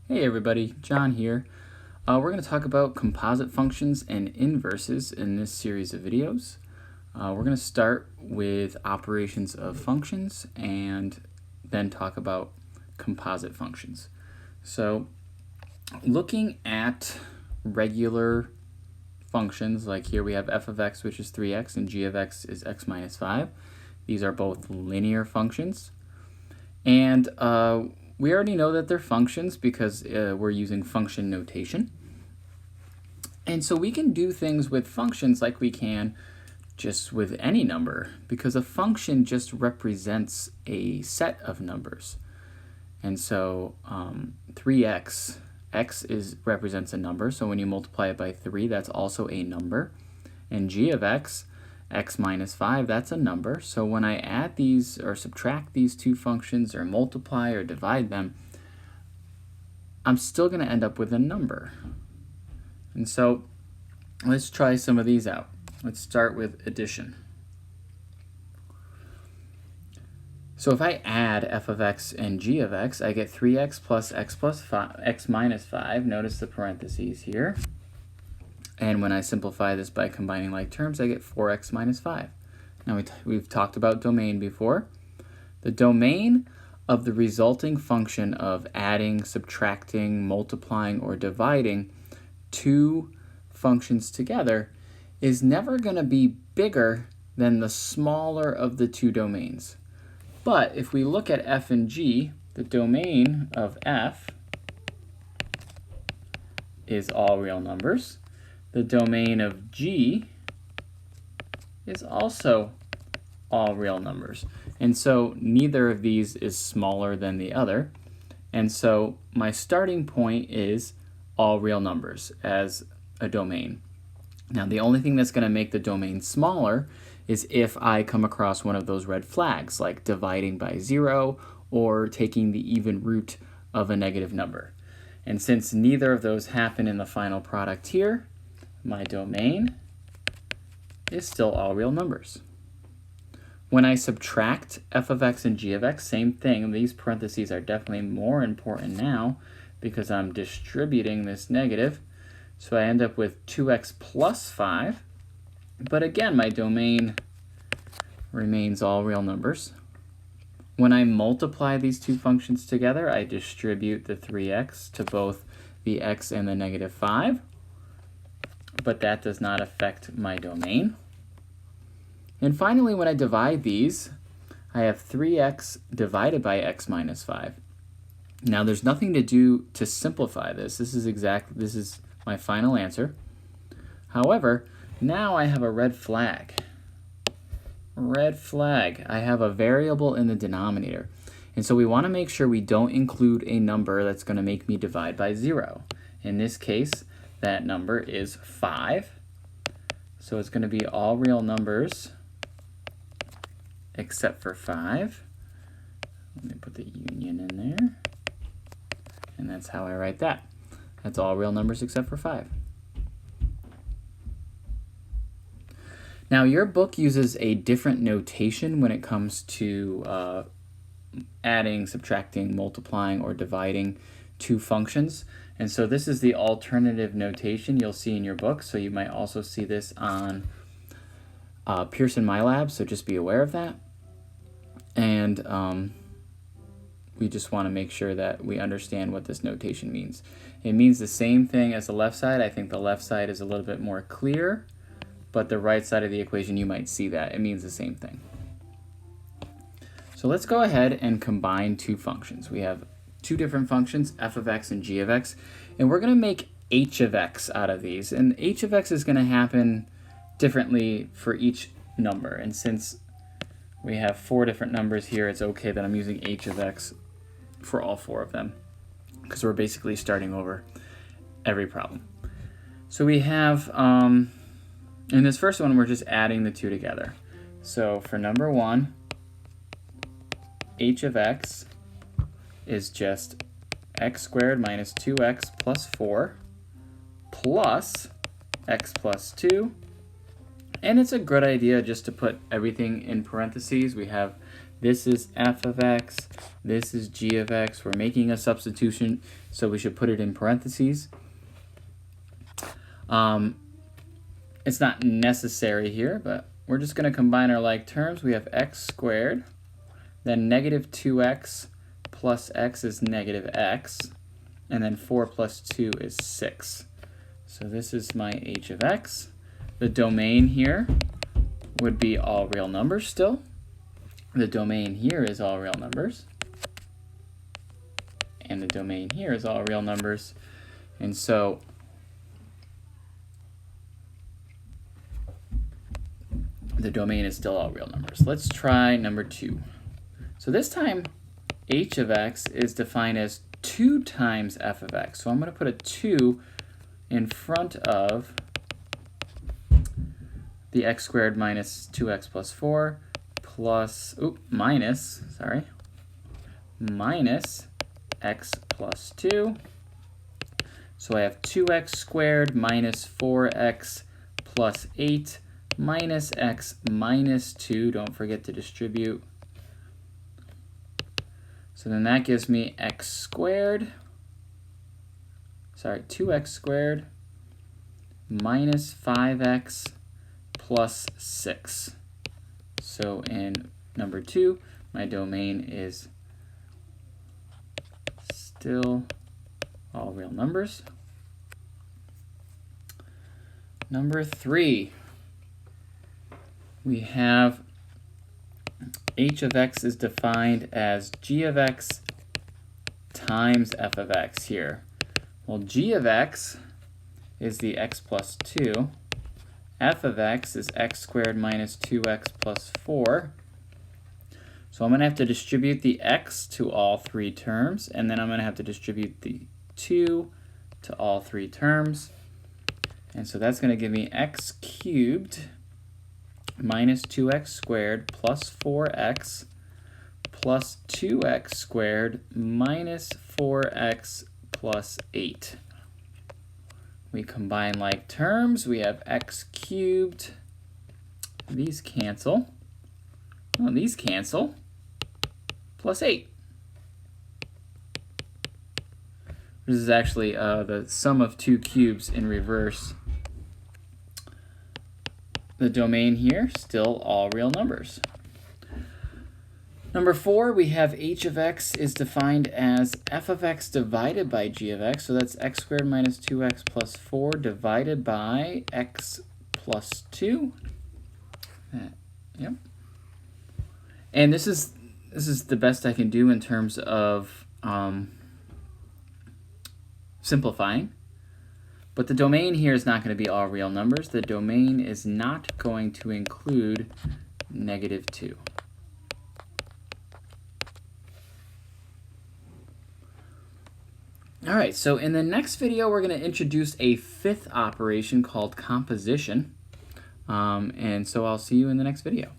Hey everybody, John here. We're going to talk about composite functions and inverses in this series of videos. We're going to start with operations of functions and then talk about composite functions. So looking at regular functions, like here we have f of x, which is 3x, and g of x is x minus 5. These are both linear functions. And we already know that they're functions because we're using function notation. And so we can do things with functions like we can just with any number, because a function just represents a set of numbers. And so 3x, x represents a number, so when you multiply it by 3, that's also a number. And g of x, x minus 5, that's a number. So when I add these or subtract these two functions or multiply or divide them, I'm still going to end up with a number. And so let's try some of these out. Let's start with addition. So if I add f of x and g of x, I get 3x plus 5, x minus 5. Notice the parentheses here. And when I simplify this by combining like terms, I get 4x minus 5. Now we've talked about domain before. The domain of the resulting function of adding, subtracting, multiplying, or dividing two functions together is never going to be bigger than the smaller of the two domains. But if we look at f and g, the domain of f is all real numbers. The domain of g is also all real numbers. And so neither of these is smaller than the other. And so my starting point is all real numbers as a domain. Now the only thing that's going to make the domain smaller is if I come across one of those red flags, like dividing by 0 or taking the even root of a negative number. And since neither of those happen in the final product here, my domain is still all real numbers. When I subtract f of x and g of x, same thing. These parentheses are definitely more important now because I'm distributing this negative. So I end up with 2x plus 5. But again, my domain remains all real numbers. When I multiply these two functions together, I distribute the 3x to both the x and the negative 5. But that does not affect my domain. And finally, when I divide these, I have 3x divided by x minus 5. Now there's nothing to do to simplify this. This is my final answer. However, now I have a red flag. Red flag. I have a variable in the denominator. And so we want to make sure we don't include a number that's going to make me divide by 0. In this case, that number is 5. So it's going to be all real numbers except for 5. Let me put the union in there. And that's how I write that. That's all real numbers except for 5. Now your book uses a different notation when it comes to adding, subtracting, multiplying, or dividing two functions. And so this is the alternative notation you'll see in your book. So you might also see this on Pearson MyLab, so just be aware of that. And we just want to make sure that we understand what this notation means. It means the same thing as the left side. I think the left side is a little bit more clear, but the right side of the equation, you might see that. It means the same thing. So let's go ahead and combine two functions. We have two different functions, f of x and g of x, and we're going to make h of x out of these. And h of x is going to happen differently for each number. And since we have 4 different numbers here, it's okay that I'm using h of x for all 4 of them, because we're basically starting over every problem. So we have, in this first one, we're just adding the two together. So for number 1, h of x is just x squared minus 2x plus 4 plus x plus 2. And it's a good idea just to put everything in parentheses. We have This is f of x. This is g of x. We're making a substitution, so we should put it in parentheses. It's not necessary here, but we're just going to combine our like terms. We have x squared, then negative 2x plus x is negative x, and then 4 plus 2 is 6. So this is my h of x. The domain here would be all real numbers still. The domain here is all real numbers. And the domain here is all real numbers. And so the domain is still all real numbers. Let's try number 2. So this time, h of x is defined as 2 times f of x. So I'm going to put a 2 in front of the x squared minus 2x plus 4 plus, minus x plus 2. So I have 2x squared minus 4x plus 8 minus x minus 2. Don't forget to distribute. So then that gives me 2x squared minus 5x plus 6. So in number 2, my domain is still all real numbers. Number 3, we have h of x is defined as g of x times f of x here. Well, g of x is the x plus 2. F of x is x squared minus 2x plus 4. So I'm going to have to distribute the x to all 3 terms, and then I'm going to have to distribute the 2 to all 3 terms. And so that's going to give me x cubed minus 2x squared plus 4x plus 2x squared minus 4x plus 8. We combine like terms. We have x cubed. These cancel. Well, these cancel. Plus 8. This is actually the sum of 2 cubes in reverse. The domain here, still all real numbers. Number 4, we have h of x is defined as f of x divided by g of x. So that's x squared minus 2x plus 4 divided by x plus 2. Yep. And this is the best I can do in terms of simplifying. But the domain here is not going to be all real numbers. The domain is not going to include negative 2. All right, so in the next video, we're going to introduce a 5th operation called composition. And so I'll see you in the next video.